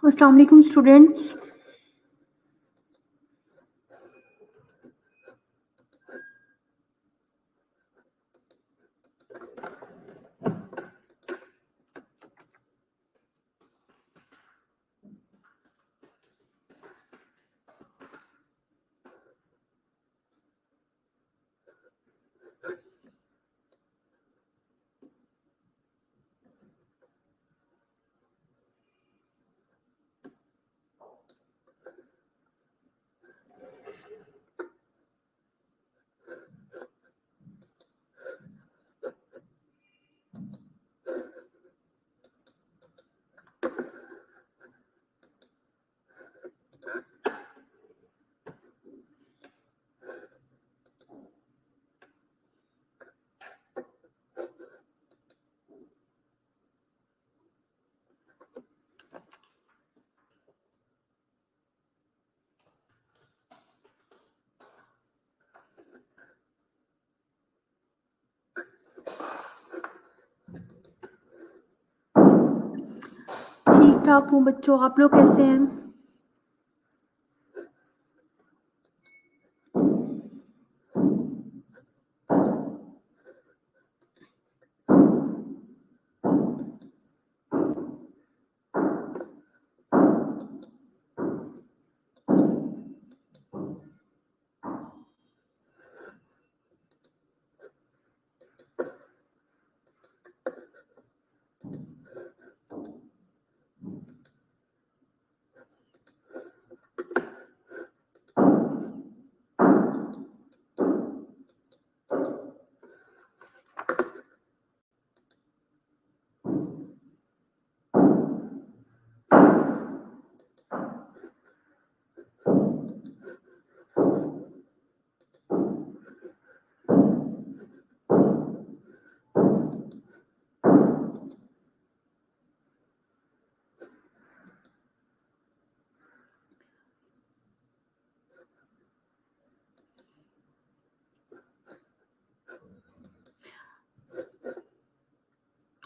अस्सलाम वालेकुम स्टूडेंट्स। ठीक ठाक हूँ बच्चों, आप लोग कैसे हैं?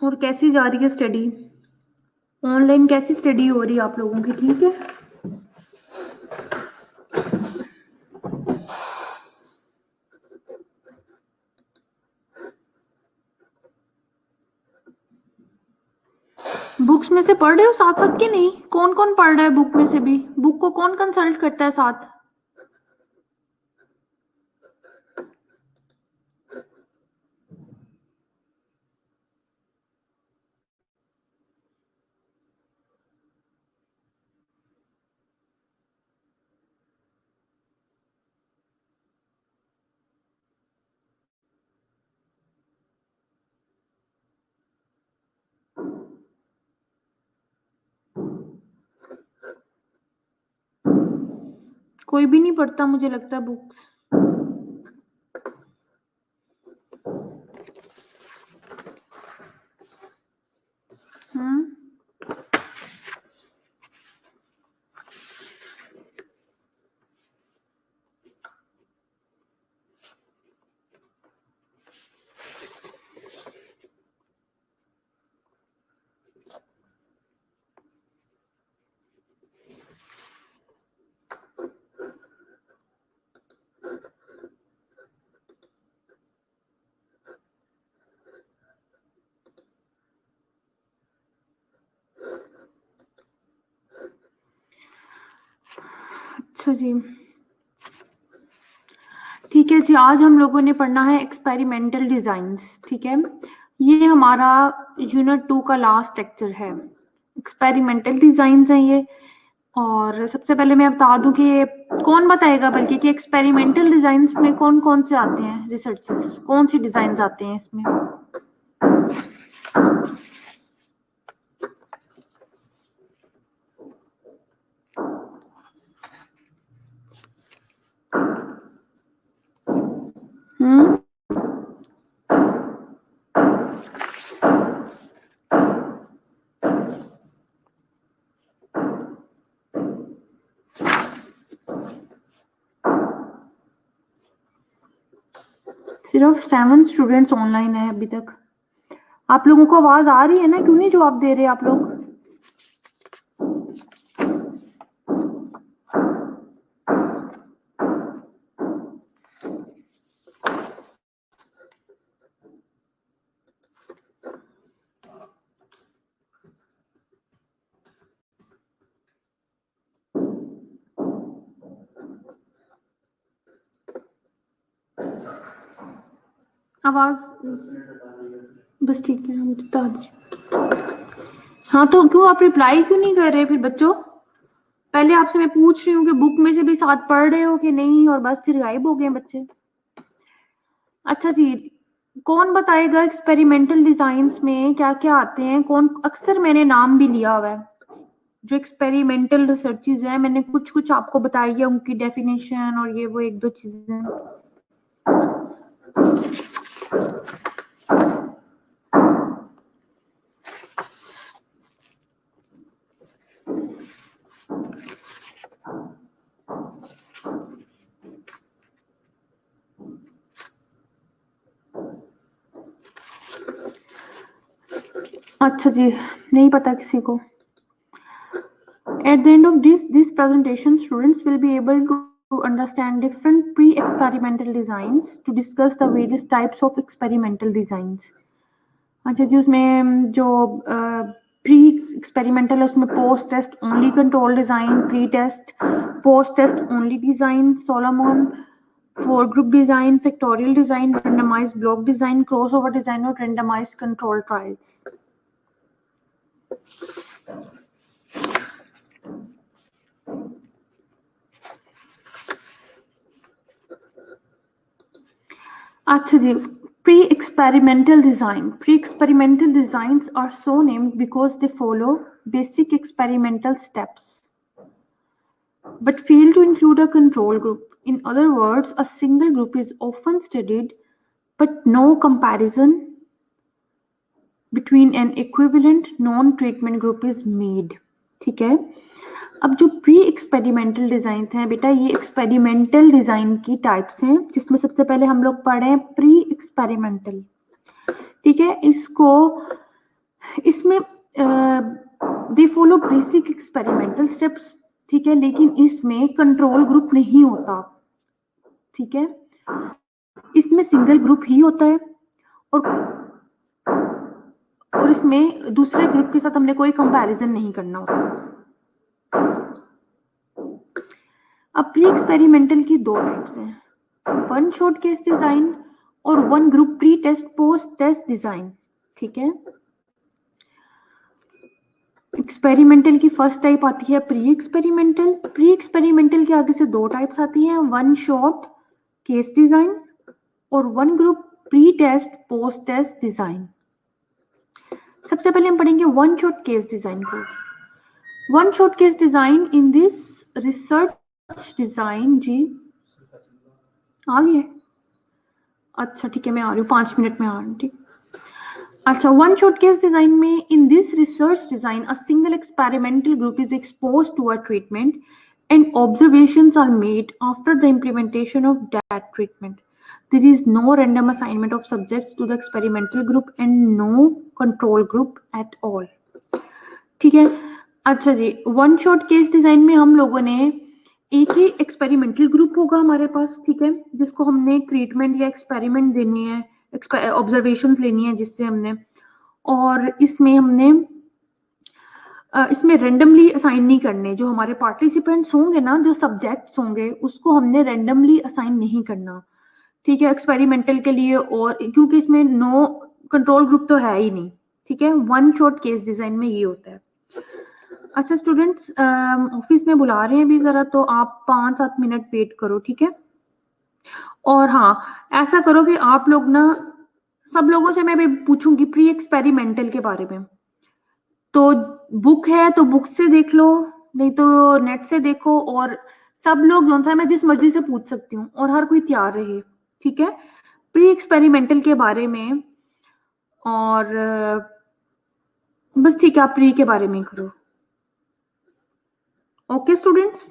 और कैसी जा रही है स्टडी? ऑनलाइन कैसी स्टडी हो रही है आप लोगों की? ठीक है। बुक्स में से पढ़ रहे हो साथ साथ कि नहीं? कौन कौन पढ़ रहा है बुक में से भी? बुक को कौन कंसल्ट करता है साथ? कोई भी नहीं पढ़ता मुझे लगता है बुक्स। हम्म। अच्छा जी, ठीक है जी। आज हम लोगों ने पढ़ना है एक्सपेरिमेंटल डिजाइन्स। ठीक है, ये हमारा यूनिट 2 का लास्ट लेक्चर है। एक्सपेरिमेंटल डिजाइन्स हैं ये। और सबसे पहले मैं बता दूं कि कौन बताएगा बल्कि कि एक्सपेरिमेंटल डिजाइन्स में कौन कौन से आते हैं रिसर्चेस, कौन सी डिजाइन आते हैं इसमें? हम्म। सिर्फ 7 स्टूडेंट्स ऑनलाइन है अभी तक। आप लोगों को आवाज आ रही है ना? क्यों नहीं जवाब दे रहे आप लोग? आवाज बस ठीक है, मुझे बता दीजिए। हाँ तो क्यों आप रिप्लाई क्यों नहीं कर रहे फिर बच्चों? पहले आपसे मैं पूछ रही हूँ कि बुक में से भी साथ पढ़ रहे हो कि नहीं, और बस फिर गायब हो गए बच्चे। अच्छा जी, कौन बताएगा एक्सपेरिमेंटल डिजाइन्स में क्या क्या आते हैं? कौन, अक्सर मैंने नाम भी लिया हुआ है जो एक्सपेरिमेंटल रिसर्चेज है, मैंने कुछ कुछ आपको बताई है, उनकी डेफिनेशन और ये वो एक दो चीजें। अच्छा जी, नहीं पता किसी को। At the end of this presentation, students will be able to understand different pre-experimental designs to discuss the various types of experimental designs. अच्छा जी, उसमें जो प्री एक्सपेरिमेंटल है उसमें post test only control design, pre test, post test only design, Solomon, four group design, factorial design, randomised block design, crossover design और randomised control trials. Acha ji, pre-experimental design. Pre-experimental designs are so named because they follow basic experimental steps, but fail to include a control group. In other words, a single group is often studied, but no comparison between an equivalent non-treatment group is made. ठीक है? अब जो pre experimental design हैं बेटा, ये experimental design की types हैं, जिसमें सबसे पहले हम लोग पढ़े हैं प्री एक्सपेरिमेंटल। ठीक है, इसमें they follow basic experimental steps. ठीक है, लेकिन इसमें कंट्रोल ग्रुप नहीं होता। ठीक है, इसमें सिंगल ग्रुप ही होता है, और इसमें दूसरे ग्रुप के साथ हमने कोई कंपैरिजन नहीं करना होता। अब प्री एक्सपेरिमेंटल की दो टाइप्स हैं, वन शॉट केस डिजाइन और one group pre test post test design. ठीक है, एक्सपेरिमेंटल की फर्स्ट टाइप आती है प्री एक्सपेरिमेंटल। प्री एक्सपेरिमेंटल के आगे से दो टाइप्स आती हैं, वन शॉट केस डिजाइन और one group pre test post test design. सबसे पहले हम पढ़ेंगे वन शॉट केस डिजाइन को। One shot case design in this research design जी आ गया। अच्छा ठीक है, मैं आ रही हूँ 5 मिनट में आ रही हूँ। ठीक, अच्छा, वन शॉट केस डिजाइन में in this research design a single experimental group is exposed to a treatment and observations are made after the implementation of that treatment. There is no random assignment of subjects to the experimental group and no control group at all. ठीक है, अच्छा जी, one shot case design में हम लोगों ने एक ही experimental group होगा हमारे पास। ठीक है, जिसको हमने ट्रीटमेंट या एक्सपेरिमेंट देनी है, ऑब्जर्वेशंस लेनी है जिससे हमने, और इसमें हमने इसमें रेंडमली असाइन नहीं करने। जो हमारे पार्टिसिपेंट्स होंगे ना, जो सब्जेक्ट्स होंगे, उसको हमने रेंडमली असाइन नहीं करना। ठीक है, एक्सपेरिमेंटल के लिए, और क्योंकि इसमें नो कंट्रोल ग्रुप तो है ही नहीं। ठीक है, वन शॉट केस डिजाइन में ये होता है। अच्छा स्टूडेंट्स, ऑफिस में बुला रहे हैं अभी जरा, तो आप 5-7 मिनट वेट करो। ठीक है, और हाँ, ऐसा करो कि आप लोग ना, सब लोगों से मैं भी पूछूंगी प्री एक्सपेरिमेंटल के बारे में। तो बुक है तो बुक से देख लो, नहीं तो नेट से देखो, और सब लोग जो सा मैं जिस मर्जी से पूछ सकती हूँ, और हर कोई तैयार रहे। ठीक है, प्री एक्सपेरिमेंटल के बारे में, और बस ठीक है, आप प्री के बारे में करो। Okay students.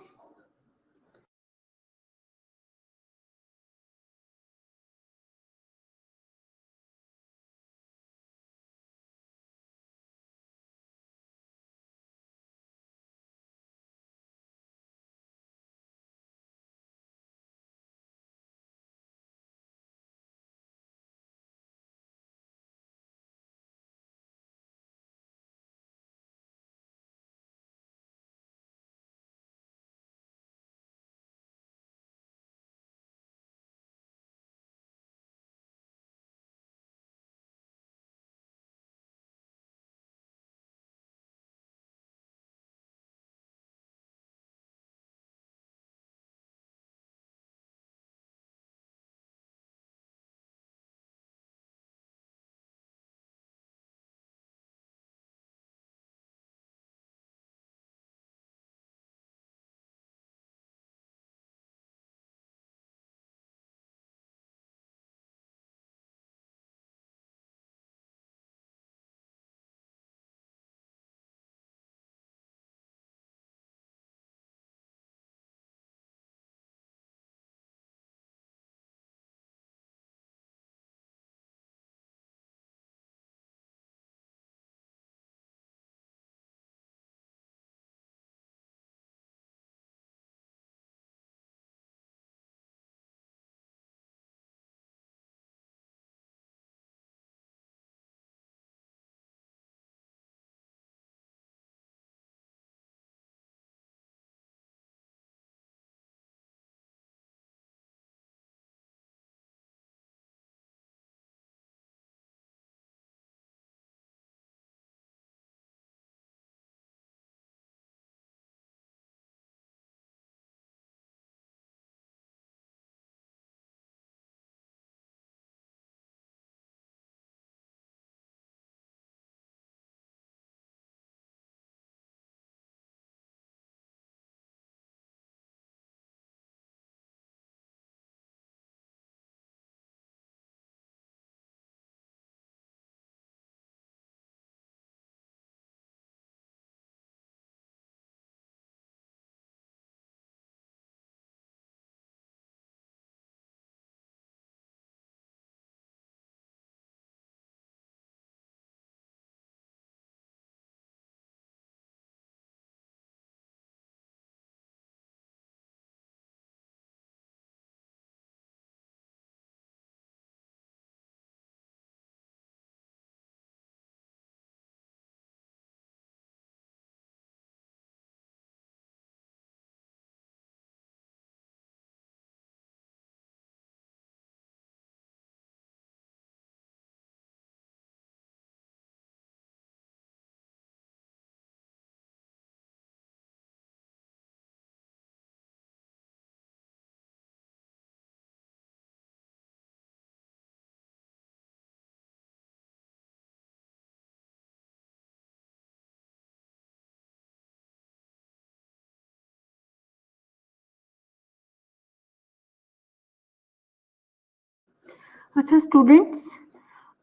अच्छा स्टूडेंट्स,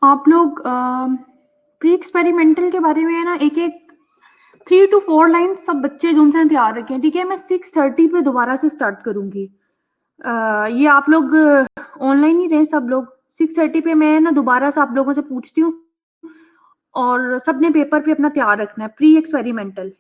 आप लोग प्री एक्सपेरिमेंटल के बारे में है ना, एक एक 3 to 4 लाइन्स सब बच्चे जो उनसे तैयार रखें, ठीक है। मैं 6:30 पे दोबारा से स्टार्ट करूंगी। ये आप लोग ऑनलाइन ही रहे सब लोग। 6:30 पे मैं ना दोबारा से आप लोगों से पूछती हूँ, और सबने पेपर पे अपना तैयार रखना है, प्री एक्सपेरिमेंटल।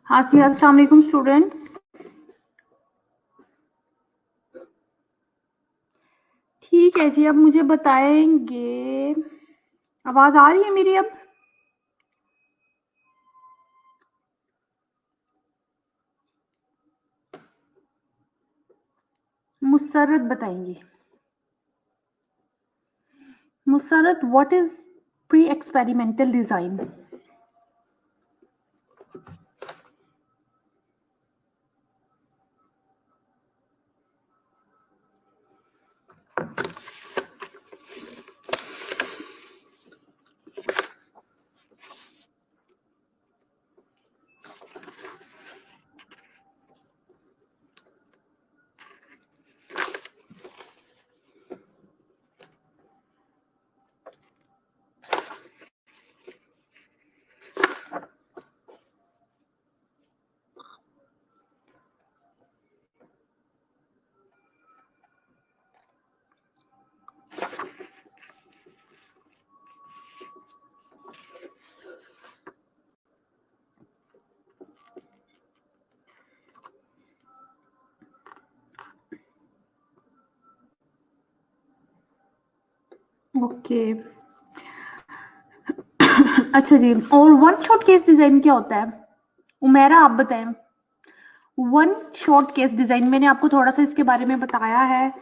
हाँ जी, अस्सलाम वालेकुम स्टूडेंट्स। ठीक है जी, अब मुझे बताएंगे, आवाज आ रही है मेरी अब? मुसर्रत बताएंगी। Musarrat, what is pre experimental design? Okay. अच्छा जी, और वन शॉट केस डिजाइन क्या होता है? उमेरा आप बताएं। वन शॉट केस डिजाइन, मैंने आपको थोड़ा सा इसके बारे में बताया है।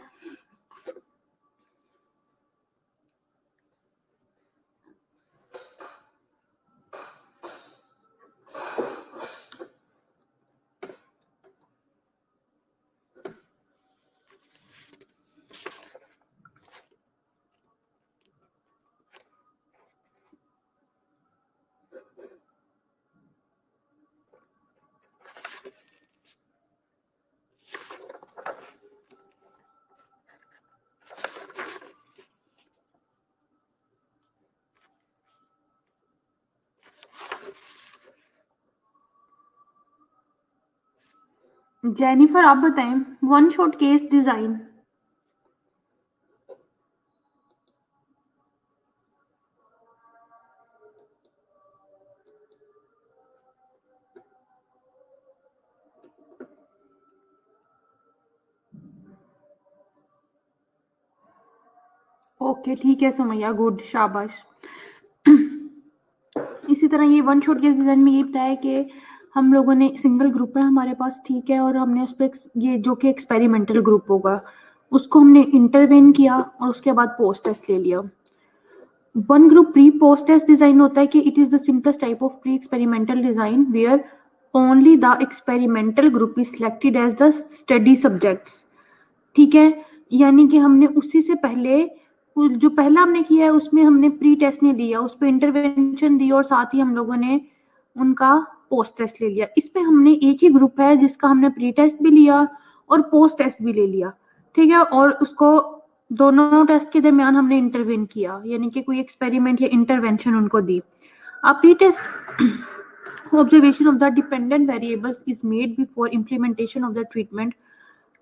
जेनिफर आप बताएं, one shot case design. Okay ठीक है सुमैया, गुड, शाबाश। इसी तरह ये वन शॉट केस डिजाइन में ये बताया कि हम लोगों ने सिंगल ग्रुप है हमारे पास, ठीक है, और हमने उस पर ये जो कि एक्सपेरिमेंटल ग्रुप होगा उसको हमने इंटरवेन किया और उसके बाद पोस्ट टेस्ट ले लिया। One group pre post test design होता है कि it is the simplest type of pre experimental design where only the experimental group is selected as the study subjects. ठीक है, यानी कि हमने उसी से पहले जो पहला हमने किया है उसमें हमने प्री टेस्ट नहीं लिया, उस पर इंटरवेंशन दी और साथ ही हम लोगों ने उनका पोस्ट टेस्ट ले लिया। इसमें हमने एक ही ग्रुप है जिसका हमने प्री टेस्ट भी लिया और पोस्ट टेस्ट भी ले लिया, ठीक है, और उसको दोनों टेस्ट के दरमियान हमने इंटरवेन किया, यानी कि कोई एक्सपेरिमेंट या इंटरवेंशन उनको दी। अब pre test observation of the dependent variables is made before implementation of the treatment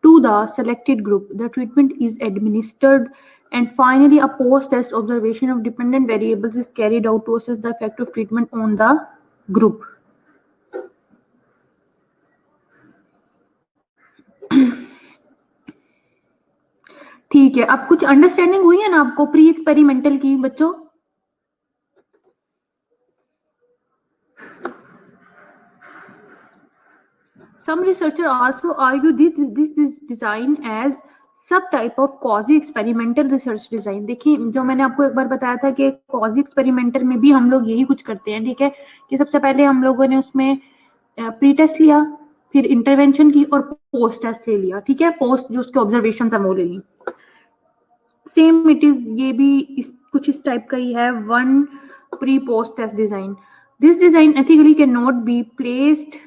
to the selected group. The treatment is administered, and finally, a post-test observation of dependent variables is carried out to assess the effect of treatment on the group. ठीक है, अब कुछ understanding हुई है ना आपको pre experimental की बच्चों? Some researchers also argue this is design as सब type of quasi experimental research design। देखिए, जो मैंने आपको एक बार बताया था कि quasi experimental में भी हम लोग यही कुछ करते हैं, ठीक है, कि सबसे पहले हम लोगों ने उसमें प्री टेस्ट लिया, फिर इंटरवेंशन की और पोस्ट टेस्ट ले लिया, ठीक है, पोस्ट जो उसके ऑब्जर्वेशन है वो ले ली। सेम इट इज, ये भी कुछ इस टाइप का ही है, one pre post test design. This design ethically can not be placed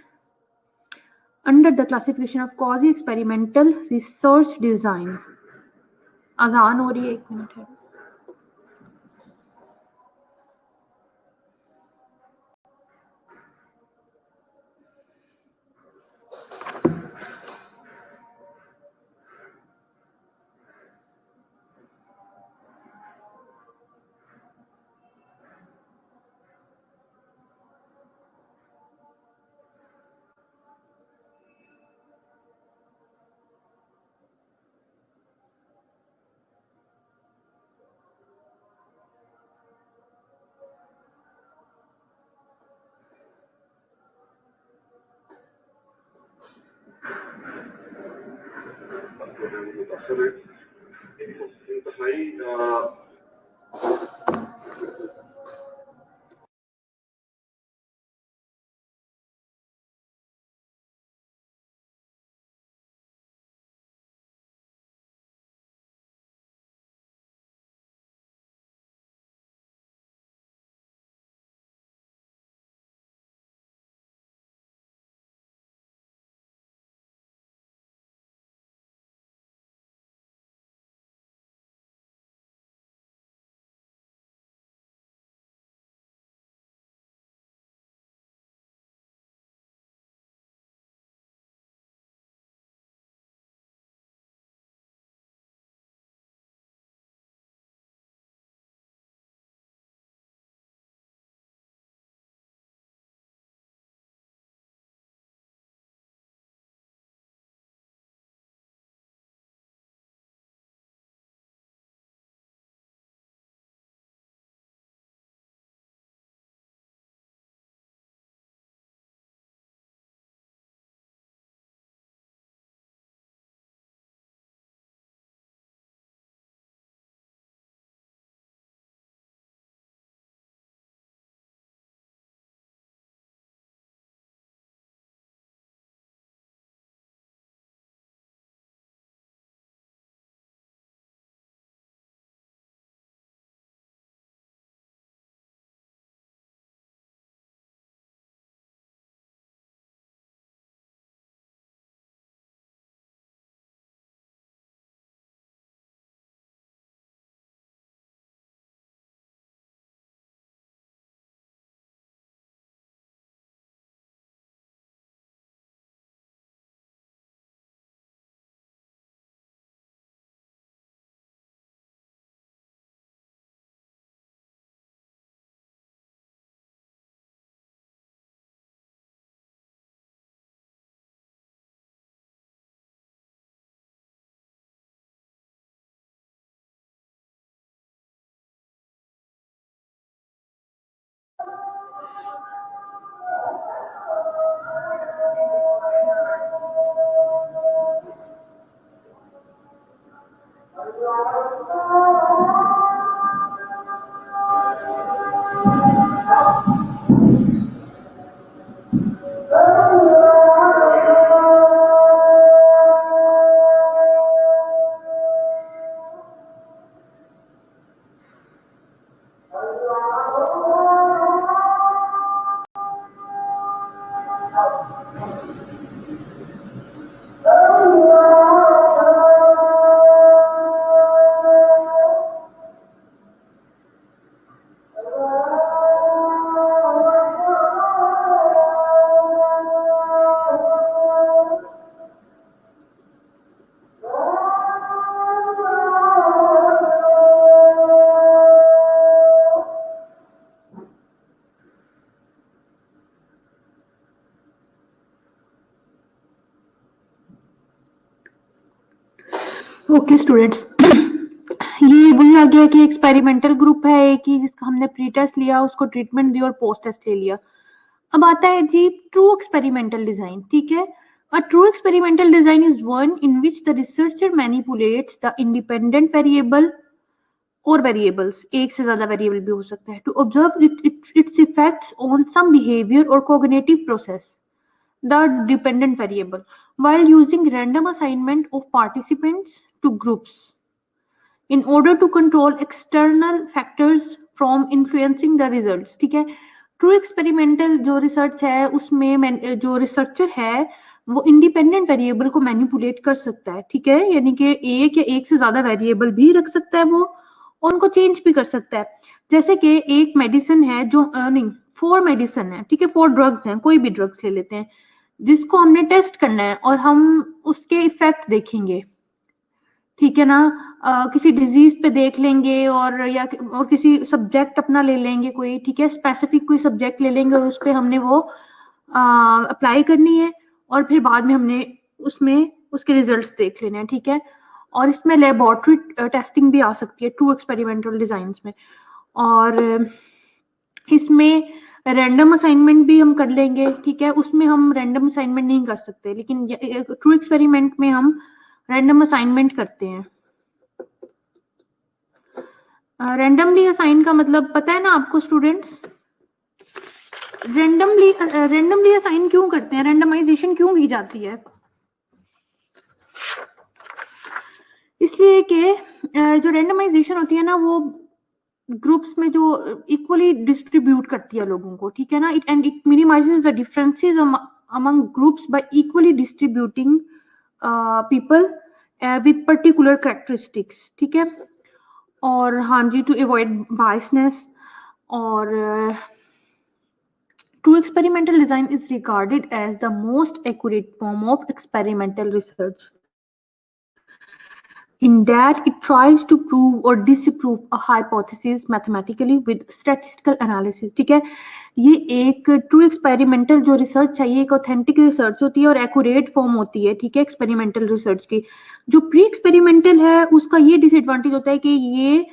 under the classification of quasi experimental research design। अजान हो रही है, एक मिनट है। ओके स्टूडेंट्स, ये वही आ गया कि एक्सपेरिमेंटल ग्रुप है एक ही, जिसका हमने प्री टेस्ट लिया, उसको ट्रीटमेंट दी और पोस्ट टेस्ट ले लिया। अब आता है जी ट्रू एक्सपेरिमेंटल डिजाइन। ठीक है, a true experimental design is one in which the researcher manipulates the independent variable और वेरिएबल्स, एक से ज्यादा वेरिएबल भी हो सकता है, to observe its effects on some behaviour और cognitive process the dependent variable while using random assignment of participants to groups in order to control external factors from influencing the results। ठीक है, true experimental जो research है उसमें जो researcher है वो independent variable को मैनिपुलेट कर सकता है। ठीक है, यानी कि एक या एक से ज्यादा वेरिएबल भी रख सकता है वो, और उनको चेंज भी कर सकता है। जैसे कि एक मेडिसिन है जो नहीं, 4 मेडिसिन है, ठीक है, 4 ड्रग्स हैं, कोई भी ड्रग्स ले लेते हैं, जिसको हमने टेस्ट करना है और हम उसके इफेक्ट देखेंगे। ठीक है ना, किसी डिजीज पे देख लेंगे और किसी सब्जेक्ट अपना ले लेंगे कोई, ठीक है, स्पेसिफिक कोई सब्जेक्ट ले लेंगे और उस पर हमने वो अप्लाई करनी है और फिर बाद में हमने उसमें उसके रिजल्ट्स देख लेने हैं। ठीक है, और इसमें लेबोरेटरी टेस्टिंग भी आ सकती है ट्रू एक्सपेरिमेंटल डिजाइंस में, और इसमें रैंडम असाइनमेंट भी हम कर लेंगे। ठीक है, उसमें हम रैंडम असाइनमेंट नहीं कर सकते, लेकिन ट्रू एक्सपेरिमेंट में हम रैंडम असाइनमेंट करते हैं। रैंडमली असाइन का मतलब पता है ना आपको स्टूडेंट्स? रैंडमली असाइन क्यों करते हैं, रैंडमाइजेशन क्यों की जाती है? इसलिए कि जो रैंडमाइजेशन होती है ना वो ग्रुप्स में जो इक्वली डिस्ट्रीब्यूट करती है लोगों को, ठीक है ना। It minimises the differences among groups bye equally distributing people with particular characteristics, ठीक है। और हाँ जी, टू अवॉइड बायसनेस। और true experimental design is regarded as the most accurate form of experimental research, in that it tries to prove or disprove a hypothesis mathematically with statistical analysis, ठीक है। ये एक true experimental जो research है, ये एक authentic research होती है और एक्यूरेट फॉर्म होती है, ठीक है, एक्सपेरिमेंटल रिसर्च की। जो प्री एक्सपेरिमेंटल है उसका ये डिसएडवांटेज होता है कि ये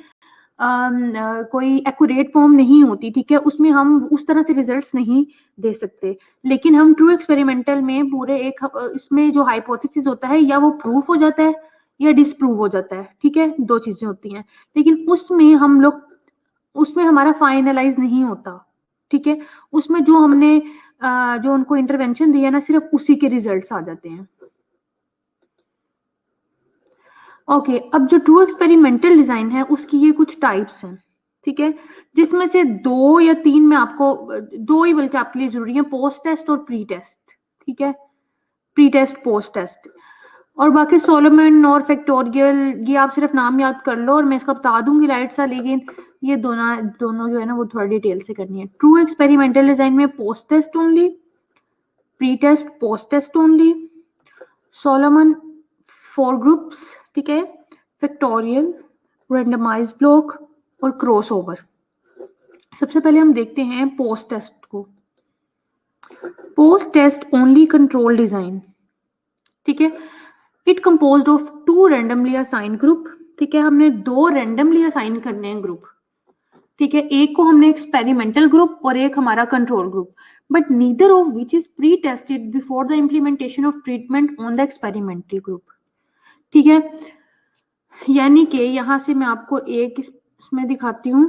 कोई एक्यूरेट फॉर्म नहीं होती, ठीक है, उसमें हम उस तरह से रिजल्ट्स नहीं दे सकते। लेकिन हम ट्रू एक्सपेरिमेंटल में पूरे एक इसमें जो हाइपोथेसिस होता है या वो प्रूफ हो जाता है या डिसप्रूव हो जाता है, ठीक है, दो चीजें होती हैं। लेकिन उसमें हम लोग उसमें हमारा फाइनलाइज नहीं होता, ठीक है। उसमें जो हमने जो उनको इंटरवेंशन दिया ना, सिर्फ उसी के रिजल्ट्स आ जाते हैं। ओके, अब जो ट्रू एक्सपेरिमेंटल डिजाइन है उसकी ये कुछ टाइप्स हैं, ठीक है, जिसमें से 2 या 3 में आपको 2 ही बल्कि आपके लिए जरूरी है, पोस्ट टेस्ट और प्री टेस्ट, ठीक है, प्री टेस्ट पोस्ट टेस्ट। और बाकी सोलोमन और फैक्टोरियल ये आप सिर्फ नाम याद कर लो और मैं इसका बता दूंगी राइट सा, लेकिन ये दोनों जो है ना वो थोड़ा डिटेल से करनी है। ट्रू एक्सपेरिमेंटल डिजाइन में post test only, pre test post test only, Solomon 4 groups, ठीक है, फैक्टोरियल, रैंडमाइज्ड ब्लॉक और क्रॉसओवर। सबसे पहले हम देखते हैं पोस्ट टेस्ट को। Post test only control design, ठीक है, it composed of 2 randomly assign group, ठीक है, हमने 2 रैंडमली असाइन करने हैं ग्रुप, ठीक है, एक को हमने एक्सपेरिमेंटल ग्रुप और एक हमारा control group, but neither of which is pre tested before the implementation of treatment on the experimental group, ठीक है। यानी कि यहां से मैं आपको एक इसमें दिखाती हूँ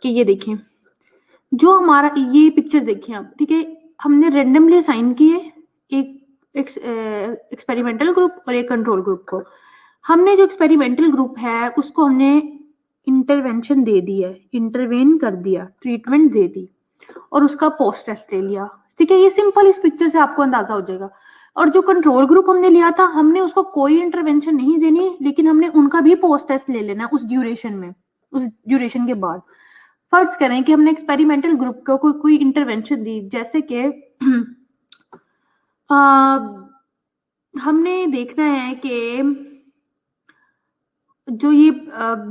कि ये देखें, जो हमारा ये पिक्चर देखिए आप, ठीक है, हमने रैंडमली असाइन किए एक एक्सपेरिमेंटल ग्रुप और एक कंट्रोल ग्रुप को। हमने जो एक्सपेरिमेंटल ग्रुप है उसको हमने इंटरवेंशन दे दी है, इंटरवेन कर दिया, ट्रीटमेंट दे दी और उसका पोस्ट टेस्ट ले लिया, ठीक है। ये सिंपल इस पिक्चर से आपको अंदाजा हो जाएगा। और जो कंट्रोल ग्रुप हमने लिया था, हमने उसको कोई इंटरवेंशन नहीं देनी, लेकिन हमने उनका भी पोस्ट टेस्ट ले लेना उस ड्यूरेशन में, उस ड्यूरेशन के बाद। फर्ज करें कि हमने एक्सपेरिमेंटल ग्रुप को कोई इंटरवेंशन दी, जैसे कि हमने देखना है कि जो ये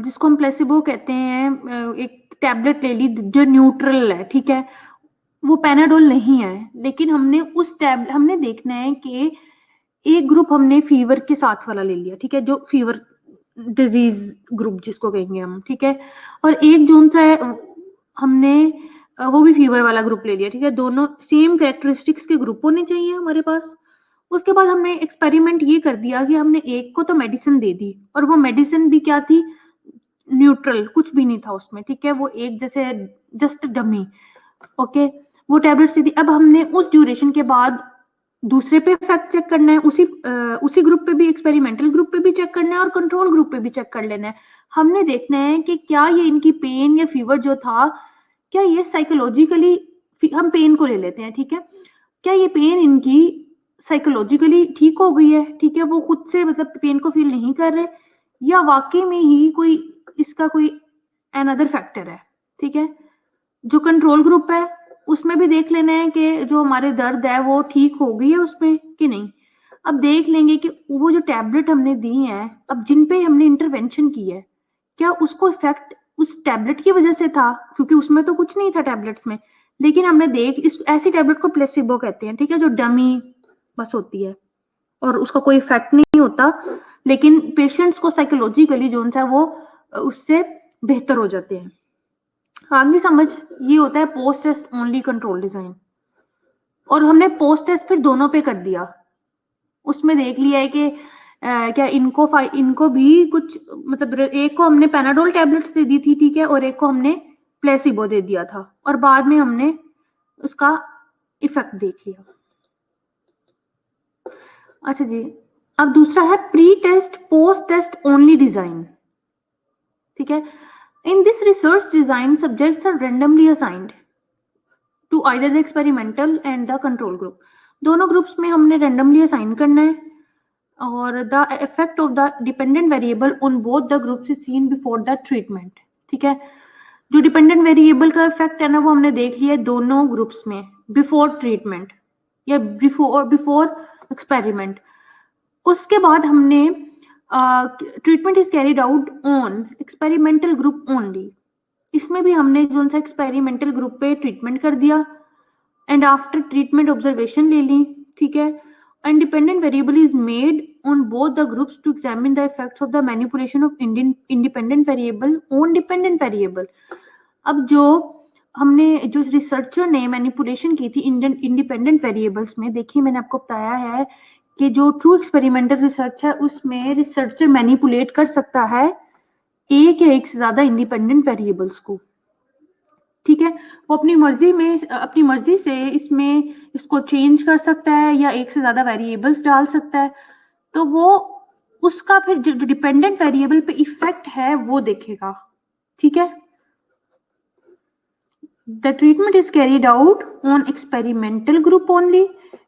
जिसको हम प्लेसिबो कहते हैं, एक टैबलेट ले ली जो न्यूट्रल है, ठीक है, वो पेनाडोल नहीं है, लेकिन हमने देखना है कि एक ग्रुप हमने फीवर के साथ वाला ले लिया, ठीक है, जो फीवर डिजीज ग्रुप जिसको कहेंगे हम, ठीक है, और एक जोन सा है हमने वो भी फीवर वाला ग्रुप ले लिया, ठीक है, दोनों सेम कैरेक्टरिस्टिक्स के ग्रुप होने चाहिए हमारे पास। उसके बाद हमने एक्सपेरिमेंट ये कर दिया कि हमने एक को तो मेडिसिन दे दी, और वो मेडिसिन भी क्या थी, न्यूट्रल, कुछ भी नहीं था उसमें, ठीक है, वो एक जैसे जस्ट डमी, ओके, वो टैबलेट्स दी। अब हमने उस ड्यूरेशन के बाद दूसरे पे इफेक्ट चेक करना है, उसी ग्रुप पे भी, एक्सपेरिमेंटल ग्रुप पे भी चेक करना है और कंट्रोल ग्रुप पे भी चेक कर लेना है। हमने देखना है कि क्या ये इनकी पेन या फीवर जो था, क्या ये साइकोलॉजिकली, हम पेन को ले लेते हैं, ठीक है, क्या ये पेन इनकी साइकोलॉजिकली ठीक हो गई है, ठीक है, वो खुद से मतलब पेन को फील नहीं कर रहे, या वाकई में ही कोई इसका कोई अनदर फैक्टर है, ठीक है। जो कंट्रोल ग्रुप है उसमें भी देख लेना है कि जो हमारे दर्द है वो ठीक हो गई है उसमें कि नहीं। अब देख लेंगे कि वो जो टैबलेट हमने दी है, अब जिन पे हमने इंटरवेंशन की है, क्या उसको इफेक्ट उस टैबलेट की वजह से था, क्योंकि उसमें तो कुछ नहीं था टैबलेट्स में, लेकिन हमने ऐसी टैबलेट को प्लेसिबो कहते हैं, ठीक है, जो डमी बस होती है और उसका कोई इफेक्ट नहीं होता, लेकिन पेशेंट्स को साइकोलॉजिकली जो है वो उससे बेहतर हो जाते हैं। आगे समझ, ये होता है post test only control design. और हमने पोस्ट टेस्ट फिर दोनों पे कर दिया, उसमें देख लिया है कि क्या इनको भी कुछ मतलब एक को हमने पैनाडोल टैबलेट्स दे दी थी, ठीक है, और एक को हमने प्लेसिबो दे दिया था, और बाद में हमने उसका इफेक्ट देख लिया। अच्छा जी, अब दूसरा है pre test post test only design, ठीक है। In this research design subjects are randomly assigned to either the experimental and the control group. दोनों ग्रुप्स में हमने रेंडमली असाइन करना है, और the effect of the dependent variable on both the groups is seen before the treatment, ठीक है। जो dependent variable का इफेक्ट है ना, वो हमने देख लिया है दोनों ग्रुप्स में बिफोर ट्रीटमेंट या बिफोर एक्सपेरिमेंट। उसके बाद हमने treatment is carried out on experimental group only. इसमें भी हमने जो सा एक्सपेरिमेंटल ग्रुप पे ट्रीटमेंट कर दिया, एंड आफ्टर ट्रीटमेंट ऑब्जर्वेशन ले ली, ठीक है। Independent variable is made on both the groups to examine the effects of the manipulation of independent variable on dependent variable. अब जो हमने जो रिसर्चर ने मैनिपुलेशन की थी इंडिपेंडेंट वेरिएबल्स में, देखिए मैंने आपको बताया है कि जो ट्रू एक्सपेरिमेंटल रिसर्च है उसमें रिसर्चर मैनिपुलेट कर सकता है एक या एक से ज्यादा इंडिपेंडेंट वेरिएबल्स को, ठीक है। वो अपनी मर्जी से इसमें इसको चेंज कर सकता है या एक से ज्यादा वेरिएबल्स डाल सकता है, तो वो उसका फिर जो डिपेंडेंट वेरिएबल पे इफेक्ट है वो देखेगा, ठीक है। The treatment is carried out on experimental group only,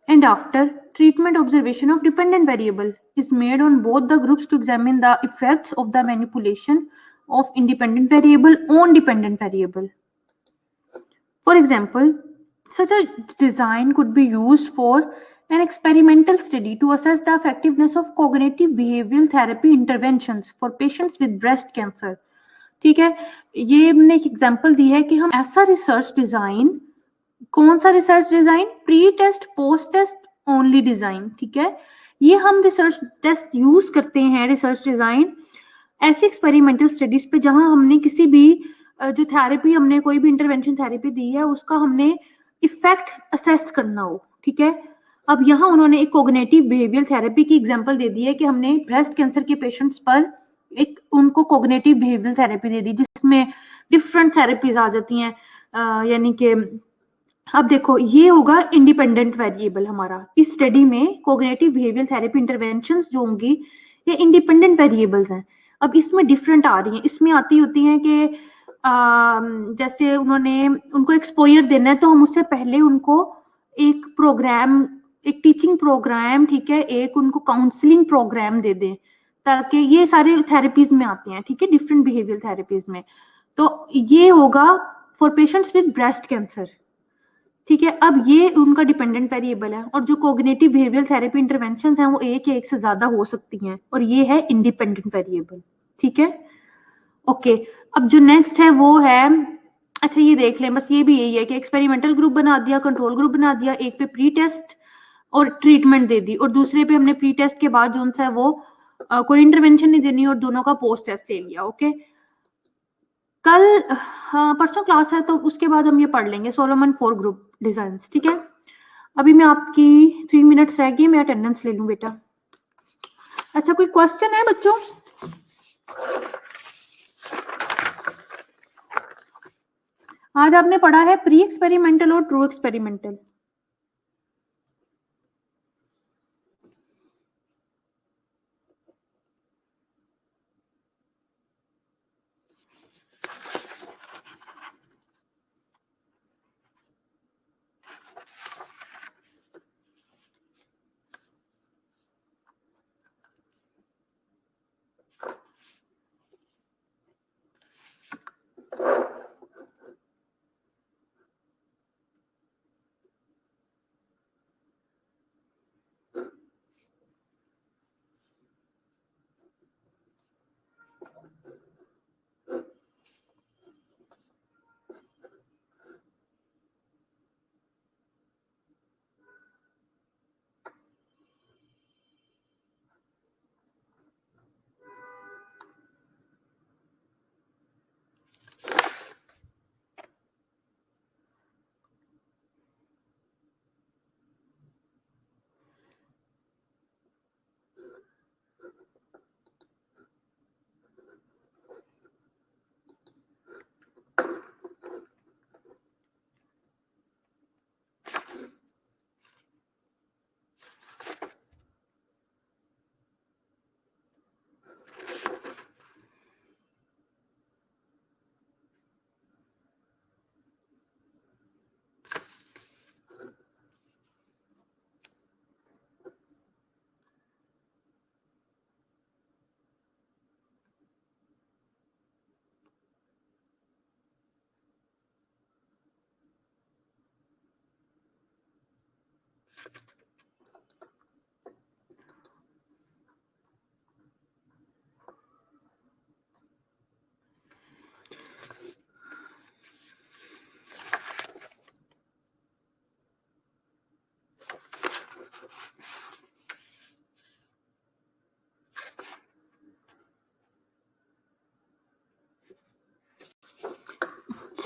and after treatment observation of dependent variable is made on both the groups to examine the effects of the manipulation of independent variable on dependent variable. For example, such a design could be used for an experimental study to assess the effectiveness of cognitive behavioral therapy interventions for patients with breast cancer. ठीक है, ये हमने एक example दी है कि हम ऐसा research design, कौन सा research design, pre test post test only design, ठीक है। ये हम रिसर्च टेस्ट यूज करते हैं, रिसर्च डिजाइन ऐसी एक्सपेरिमेंटल स्टडीज पे जहां हमने किसी भी जो थेरेपी, हमने कोई भी इंटरवेंशन थेरेपी दी है उसका हमने इफेक्ट असेस करना हो, ठीक है। अब यहाँ उन्होंने एक कोग्निटिव बिहेवियर थेरेपी की एग्जांपल दे दी है कि हमने ब्रेस्ट कैंसर के पेशेंट्स पर एक उनको कोग्निटिव बिहेवियर थेरेपी दे दी, जिसमें डिफरेंट थेरेपीज आ जाती हैं, यानी कि अब देखो ये होगा इंडिपेंडेंट वेरिएबल हमारा इस स्टडी में। कोग्निटिव बिहेवियर थेरेपी इंटरवेंशंस जो होंगी ये इंडिपेंडेंट वेरिएबल्स हैं। अब इसमें डिफरेंट आ रही हैं, इसमें आती होती हैं कि जैसे उन्होंने उनको एक्सपोजर देना है तो हम उससे पहले उनको एक प्रोग्राम, एक टीचिंग प्रोग्राम, ठीक है, एक उनको काउंसलिंग प्रोग्राम दे दें, ताकि ये सारे थेरेपीज में आते हैं, ठीक है, डिफरेंट बिहेवियर थेरेपीज में। तो ये होगा for patients with breast cancer, ठीक है। अब ये उनका डिपेंडेंट वेरिएबल है, और जो कोग्निटिव बिहेवियर थेरेपी इंटरवेंशंस हैं वो एक या एक से ज्यादा हो सकती हैं, और ये है इंडिपेंडेंट वेरिएबल, ठीक है। ओके, अब जो नेक्स्ट है वो है, अच्छा ये देख लें, बस ये भी यही है कि एक्सपेरिमेंटल ग्रुप बना दिया, कंट्रोल ग्रुप बना दिया, एक पे प्री टेस्ट और ट्रीटमेंट दे दी, और दूसरे पे हमने प्री टेस्ट के बाद जो है वो कोई इंटरवेंशन नहीं देनी, और दोनों का पोस्ट टेस्ट ले लिया। ओके, कल परसों क्लास है तो उसके बाद हम ये पढ़ लेंगे सोलोमन 4 ग्रुप डिजाइन, ठीक है। अभी मैं आपकी 3 मिनट्स रह गई, मैं अटेंडेंस ले लूं बेटा। अच्छा, कोई क्वेश्चन है बच्चों? आज आपने पढ़ा है प्री एक्सपेरिमेंटल और ट्रू एक्सपेरिमेंटल।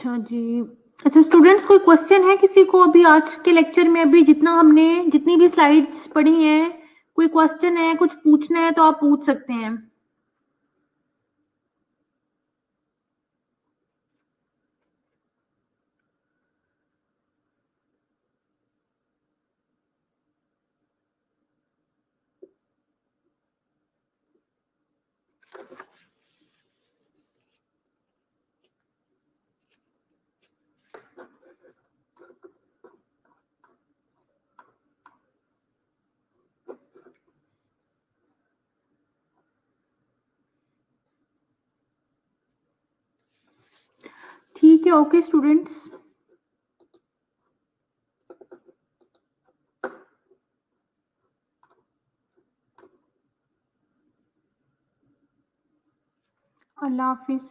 अच्छा जी। अच्छा स्टूडेंट्स, कोई क्वेश्चन है किसी को अभी आज के लेक्चर में? अभी जितनी भी स्लाइड्स पढ़ी हैं, कोई क्वेश्चन है, कुछ पूछना है तो आप पूछ सकते हैं। ठीक है, ओके स्टूडेंट्स। अल्लाह हाफिज।